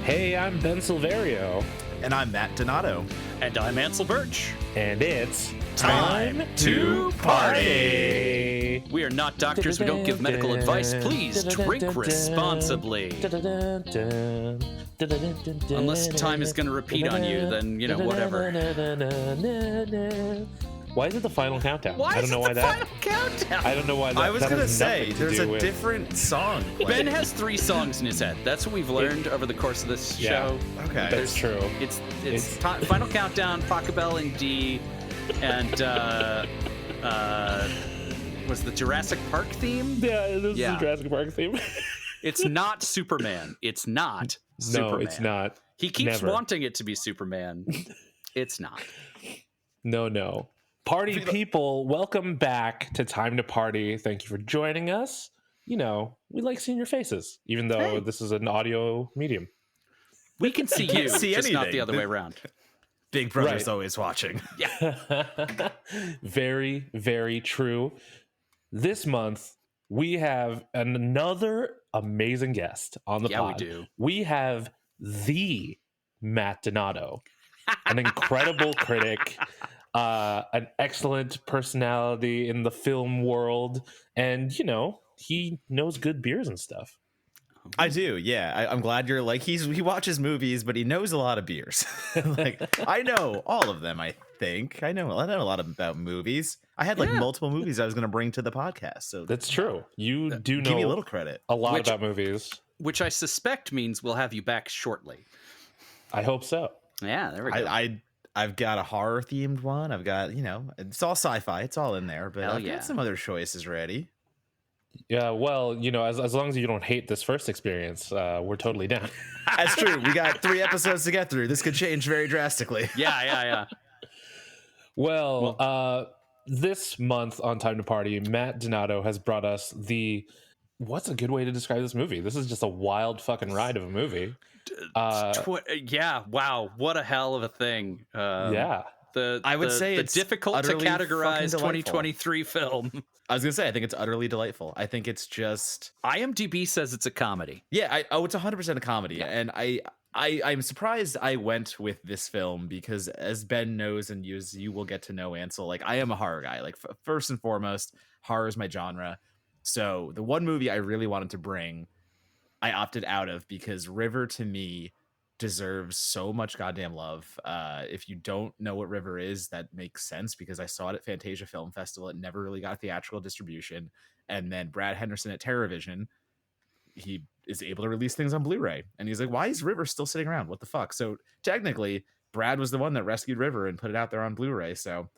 Hey, I'm Ben Silverio. And I'm Matt Donato. And I'm Ansel Birch. And it's Time to party. We are not doctors. We don't give medical advice. Please drink responsibly. Unless time is going to repeat on you, then, whatever. Why is it the final countdown? Why I don't is know it why the that. final countdown? I don't know why that. I was going to say, there's a different song. Ben has 3 songs in his head. That's what we've learned over the course of this show. Okay. That's true. It's final countdown, Pachelbel in D, and was the Jurassic Park theme? Yeah, it is the Jurassic Park theme. It's not Superman. It's not Superman. No, it's not. He keeps Never. wanting it to be Superman. It's not. No. Party people, welcome back to Time to Party. Thank you for joining us. We like seeing your faces, even though this is an audio medium. We can see you, see just not anything. the other way around. Big Brother's always watching. Yeah. Very, very true. This month, we have another amazing guest on the pod. We do. We have the Matt Donato, an incredible critic, an excellent personality in the film world, and, he knows good beers and stuff. I do, yeah. I'm glad you're like, he watches movies, but he knows a lot of beers. I know all of them, I think. I know a lot about movies. I had multiple movies I was going to bring to the podcast. So That's true. You do know give me a little credit. A lot about movies. Which I suspect means we'll have you back shortly. I hope so. Yeah, there we go. I've got a horror themed one. I've got, it's all sci-fi. It's all in there, but I've got some other choices ready. Yeah, well, as long as you don't hate this first experience, we're totally down. That's true. We got 3 episodes to get through. This could change very drastically. Yeah. Well, this month on Time to Party, Matt Donato has brought us what's a good way to describe this movie? This is just a wild fucking ride of a movie. Wow, what a hell of a thing. I would say it's difficult to categorize 2023 film. I was gonna say, I think it's utterly delightful. I think it's just IMDb says it's a comedy. Yeah, it's 100% a comedy, and I'm surprised I went with this film because, as Ben knows, and you will get to know Ansel, like I am a horror guy. Like first and foremost, horror is my genre. So the one movie I really wanted to bring, I opted out of because River to me deserves so much goddamn love. If you don't know what River is, that makes sense because I saw it at Fantasia Film Festival. It never really got theatrical distribution. And then Brad Henderson at TerraVision, he is able to release things on Blu-ray. And he's like, why is River still sitting around? What the fuck? So technically, Brad was the one that rescued River and put it out there on Blu-ray. So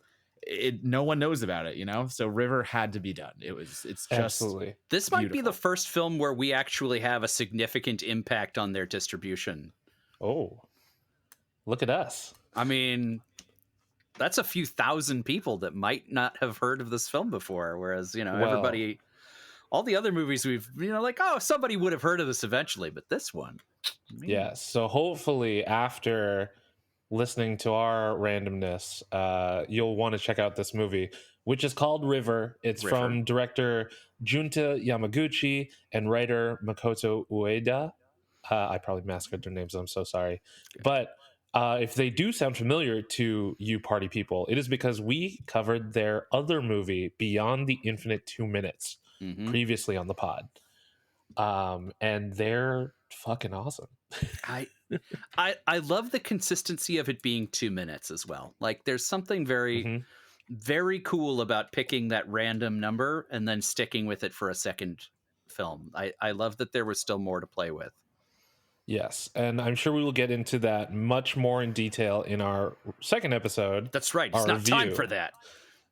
no one knows about it, So River had to be done. It's just absolutely. This might be the first film where we actually have a significant impact on their distribution. Oh, look at us. I mean, that's a few thousand people that might not have heard of this film before. Whereas, everybody, all the other movies we've, somebody would have heard of this eventually. But this one. Yeah. So hopefully after listening to our randomness, you'll want to check out this movie, which is called River. It's from director Junta Yamaguchi and writer Makoto Ueda. I probably massacred their names. I'm so sorry. But if they do sound familiar to you party people, it is because we covered their other movie, Beyond the Infinite 2 Minutes, previously on the pod. And they're fucking awesome. I love the consistency of it being 2 minutes as well. Like there's something very, very cool about picking that random number and then sticking with it for a second film. I love that there was still more to play with. Yes, and I'm sure we will get into that much more in detail in our second episode. That's right. It's not time for that.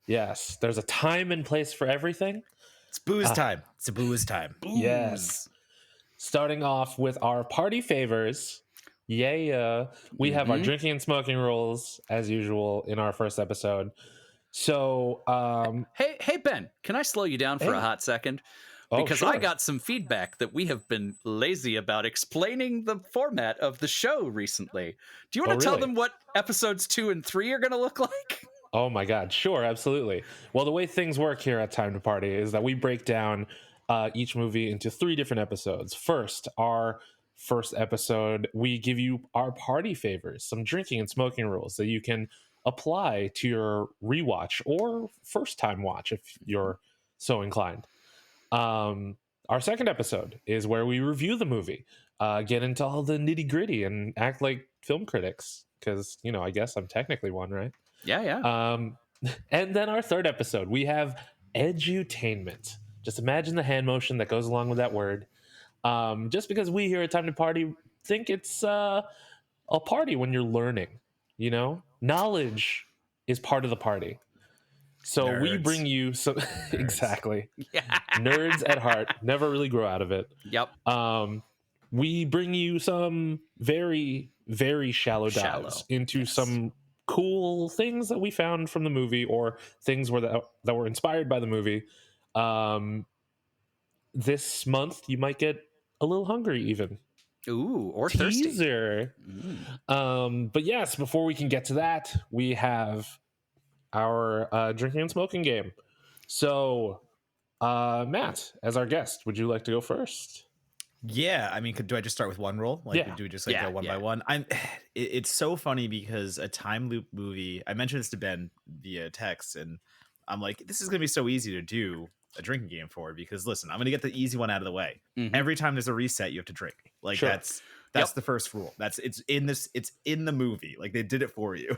Yes, there's a time and place for everything. It's booze time. It's a booze time. Booze. Yes. Starting off with our party favors. Yeah. We have our drinking and smoking rules, as usual, in our first episode. So, Hey, Ben, can I slow you down for a hot second? Because sure. I got some feedback that we have been lazy about explaining the format of the show recently. Do you want to tell them what episodes 2 and 3 are going to look like? Oh my God, sure, absolutely. Well, the way things work here at Time to Party is that we break down each movie into 3 different episodes. First, our first episode, we give you our party favors, some drinking and smoking rules that you can apply to your rewatch or first time watch if you're so inclined. Our second episode is where we review the movie, get into all the nitty gritty, and act like film critics because I guess I'm technically one, right? Yeah. And then our third episode, we have edutainment. Just imagine the hand motion that goes along with that word. Just because we here at Time to Party think it's a party when you're learning, knowledge is part of the party. So Nerds. we bring you some exactly nerds at heart, never really grow out of it. Yep. We bring you some very, very shallow dives into some cool things that we found from the movie or things that were inspired by the movie. This month you might get a little hungry even. Ooh, or teaser. Thirsty. But yes, before we can get to that, we have our drinking and smoking game. So Matt, as our guest, would you like to go first? Yeah, I mean, do I just start with one rule? Do we just go one by one? It's so funny because a time loop movie, I mentioned this to Ben via text, and I'm like, this is going to be so easy to do a drinking game for, because listen, I'm going to get the easy one out of the way. Every time there's a reset, you have to drink. That's the first rule. It's in the movie. Like, they did it for you.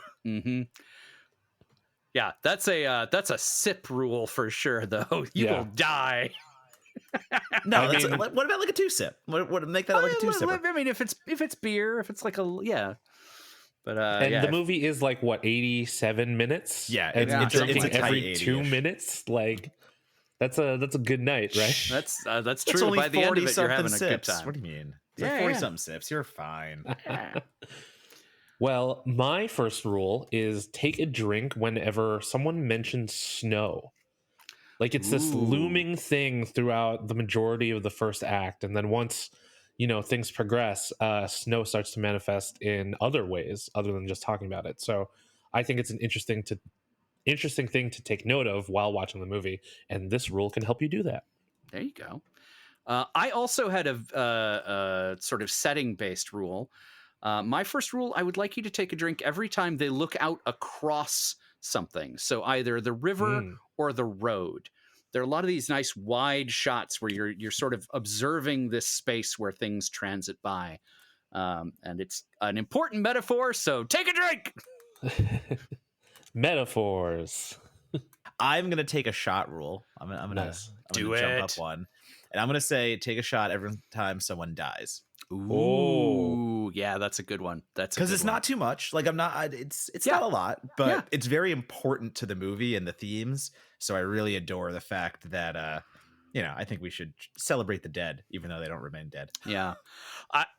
Yeah, that's a sip rule for sure, though. You will die. No, what about like a 2-sip? What make that like a 2-sip? I mean, if it's beer, if it's like but the movie is like what, 87 minutes? Yeah, and drinking it's every 80-ish. 2 minutes. Like that's a good night, right? That's true. Only by the end of it, you're having sips. a good time. What do you mean? It's like 40 something sips. You're fine. Well, my first rule is take a drink whenever someone mentions snow. Like, it's this looming thing throughout the majority of the first act, and then once things progress, snow starts to manifest in other ways other than just talking about it. So I think it's an interesting thing to take note of while watching the movie, and this rule can help you do that. There you go. I also had a sort of setting-based rule. My first rule, I would like you to take a drink every time they look out across something. So either the river or the road. There are a lot of these nice wide shots where you're sort of observing this space where things transit by. And it's an important metaphor, so take a drink. Metaphors. I'm going to take a shot rule. I'm going to jump up one. And I'm going to say take a shot every time someone dies. Ooh, yeah, that's a good one. That's because it's not too much. Like, it's not a lot, but it's very important to the movie and the themes. So I really adore the fact that I think we should celebrate the dead, even though they don't remain dead. Yeah,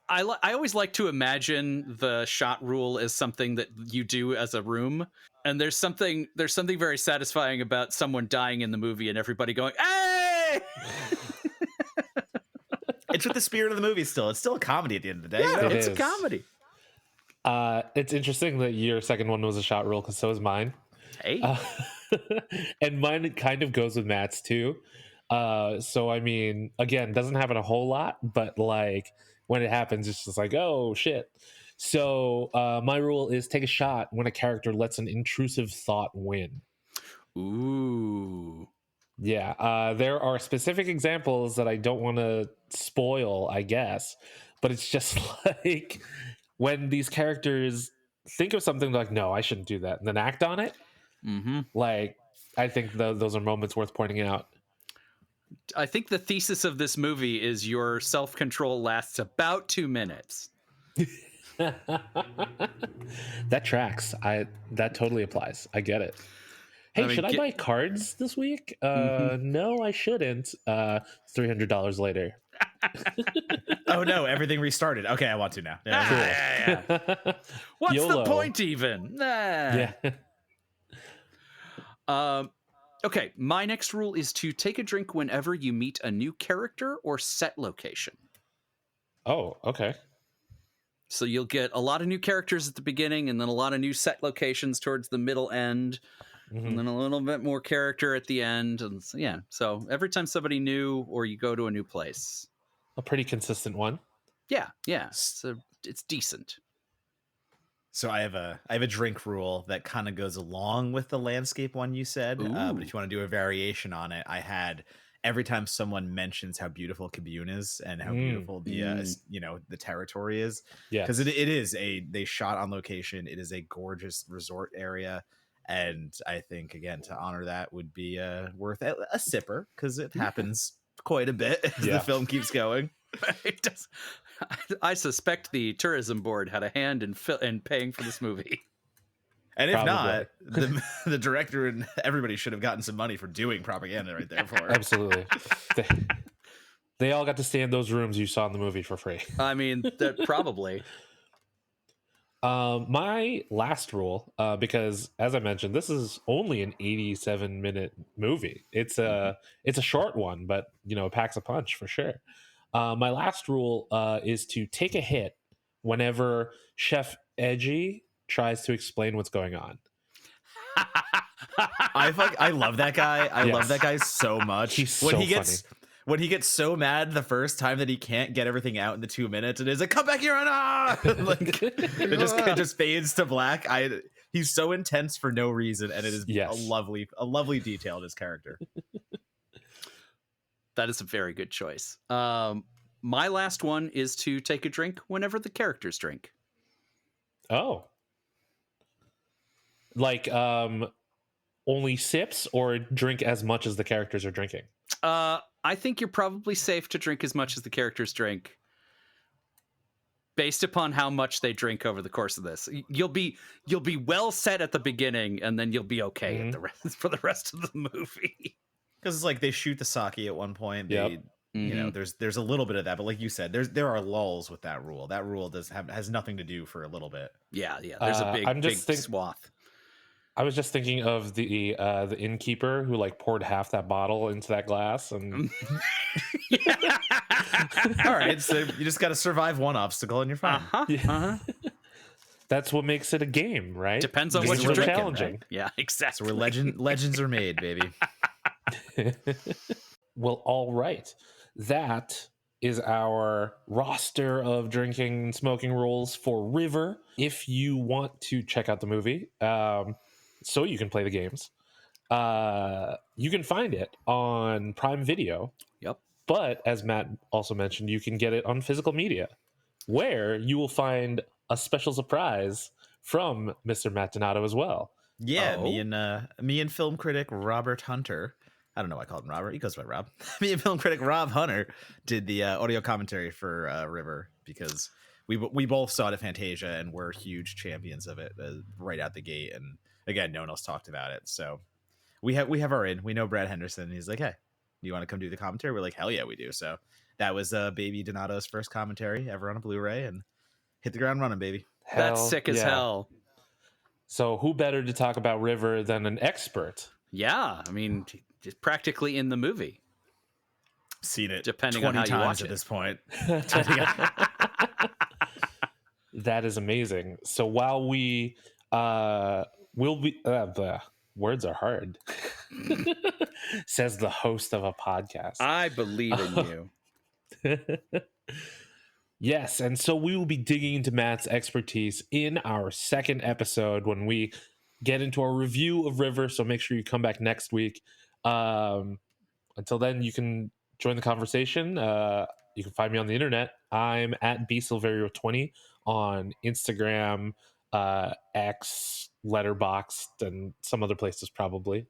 I always like to imagine the shot rule as something that you do as a room, and there's something very satisfying about someone dying in the movie and everybody going, "Hey!" It's with the spirit of the movie still. It's still a comedy at the end of the day. Yeah, it's a comedy. It's interesting that your second one was a shot rule, because so is mine. Hey. And mine kind of goes with Matt's too. So, I mean, again, doesn't happen a whole lot, but like when it happens, it's just like, oh, shit. So my rule is take a shot when a character lets an intrusive thought win. Ooh. Yeah, there are specific examples that I don't want to spoil, I guess, but it's just like when these characters think of something like, no, I shouldn't do that, and then act on it. Like, I think those are moments worth pointing out. I think the thesis of this movie is your self-control lasts about 2 minutes. That tracks. That totally applies. I get it. Hey, should I buy cards this week? No, I shouldn't. $300 later. Oh no, everything restarted. Okay, I want to now. Yeah, cool. Yeah. What's YOLO. the point even? Yeah. Okay, my next rule is to take a drink whenever you meet a new character or set location. Oh, okay. So you'll get a lot of new characters at the beginning, and then a lot of new set locations towards the middle end. And then a little bit more character at the end. And so every time somebody new or you go to a new place. A pretty consistent one. Yeah, it's decent. So I have a drink rule that kind of goes along with the landscape one you said. But if you want to do a variation on it, I had every time someone mentions how beautiful Cabune is and how beautiful the the territory is, because it is they shot on location. It is a gorgeous resort area, and I think again to honor that would be worth a sipper because it happens quite a bit as the film keeps going. It does. I suspect the tourism board had a hand in paying for this movie. And if not, the director and everybody should have gotten some money for doing propaganda right there for it. Absolutely. They all got to stay in those rooms you saw in the movie for free. I mean, probably. My last rule, because as I mentioned, this is only an 87-minute movie. It's a short one, but it packs a punch for sure. My last rule is to take a hit whenever Chef Edgy tries to explain what's going on. I love that guy. I love that guy so much. He's so funny. When he gets so mad the first time that he can't get everything out in the 2 minutes, and is like, "Come back here!" And like it just fades to black. He's so intense for no reason, and it is a lovely detail in his character. That is a very good choice. My last one is to take a drink whenever the characters drink. Oh, like only sips or drink as much as the characters are drinking? I think you're probably safe to drink as much as the characters drink, based upon how much they drink over the course of this. You'll be well set at the beginning, and then you'll be okay at for the rest of the movie. Because it's like they shoot the sake at one point. There's a little bit of that, but like you said, there are lulls with that rule. That rule has nothing to do for a little bit. Yeah. There's a big swath. I was just thinking of the innkeeper who like poured half that bottle into that glass, and all right, so you just got to survive one obstacle and you're fine. That's what makes it a game, right? Depends on what you're drinking. Challenging. Right? Yeah, exactly. So legends are made, baby. Well, all right. That is our roster of drinking and smoking rules for River. If you want to check out the movie, so you can play the games, you can find it on Prime Video. Yep. But as Matt also mentioned, you can get it on physical media, where you will find a special surprise from Mr. Matt Donato as well. Yeah, me and film critic Robert Hunter. I don't know why I called him Robert. He goes by Rob. Me and film critic Rob Hunter did the audio commentary for River, because we both saw it at Fantasia and we're huge champions of it right out the gate. And again, no one else talked about it. So we have our in. We know Brad Henderson. And he's like, "Hey, do you want to come do the commentary?" We're like, "Hell yeah, we do." So that was Baby Donato's first commentary ever on a Blu-ray, and hit the ground running, baby. That's sick as hell. So who better to talk about River than an expert? Yeah, I mean, just practically in the movie. Seen it depending 20 on how you times watch at it. this point. That is amazing. So while we will be the words are hard, says the host of a podcast. I believe in you. Yes, and so we will be digging into Matt's expertise in our second episode when we get into our review of River. So make sure you come back next week. Until then, you can join the conversation. You can find me on the internet. I'm at bsilverio20 on Instagram, X, Letterboxd, and some other places probably.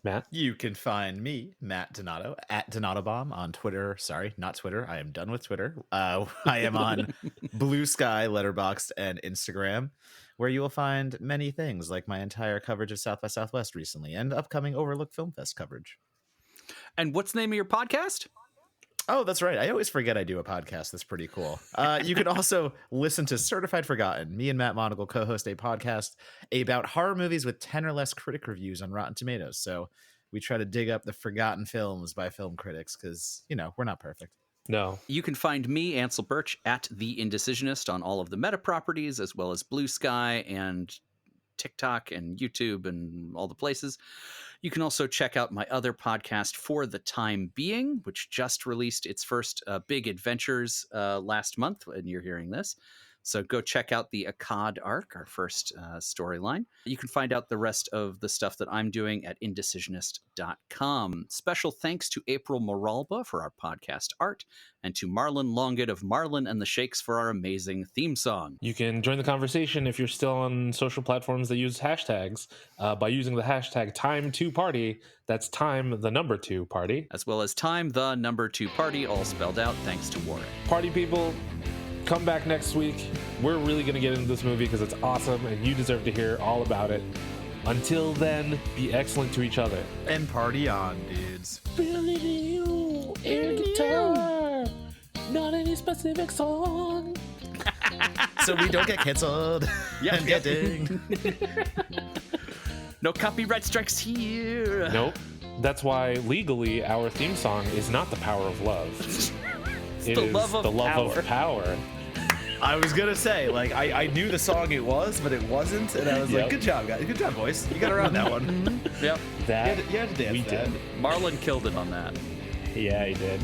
Matt? You can find me, Matt Donato, at DonatoBomb on Twitter. Sorry, not Twitter. I am done with Twitter. I am on Blue Sky, Letterboxd, and Instagram, where you will find many things like my entire coverage of South by Southwest recently and upcoming Overlook Film Fest coverage. And what's the name of your podcast? Oh, that's right. I always forget I do a podcast. That's pretty cool. You can also listen to Certified Forgotten. Me and Matt Monagle co-host a podcast about horror movies with 10 or less critic reviews on Rotten Tomatoes. So we try to dig up the forgotten films by film critics because, we're not perfect. No. You can find me, Ansel Birch, at The Indecisionist on all of the meta properties, as well as Blue Sky and TikTok and YouTube and all the places. You can also check out my other podcast, For the Time Being, which just released its first big adventures last month when you're hearing this. So go check out the Akkad arc, our first storyline. You can find out the rest of the stuff that I'm doing at indecisionist.com. Special thanks to April Moralba for our podcast art, and to Marlon Longett of Marlon and the Shakes for our amazing theme song. You can join the conversation if you're still on social platforms that use hashtags by using the hashtag Time2Party. That's time, the number 2 party. As well as Time, the number 2 party, all spelled out, thanks to Warren. Party people, come back next week. We're really going to get into this movie because it's awesome and you deserve to hear all about it. Until then, be excellent to each other. And party on, dudes. Feeling you, air guitar, not any specific song. So we don't get canceled. Yep, and get dinged. No copyright strikes here. Nope. That's why legally our theme song is not The Power of Love. It the is love of The Love Power. of Power. I was gonna say, like, I knew the song it was, but it wasn't, and I was Yep. like, good job, guys. Good job, boys. You got around that one. Yep. That You had to dance we that. did. Marlon killed it on that. Yeah, he did.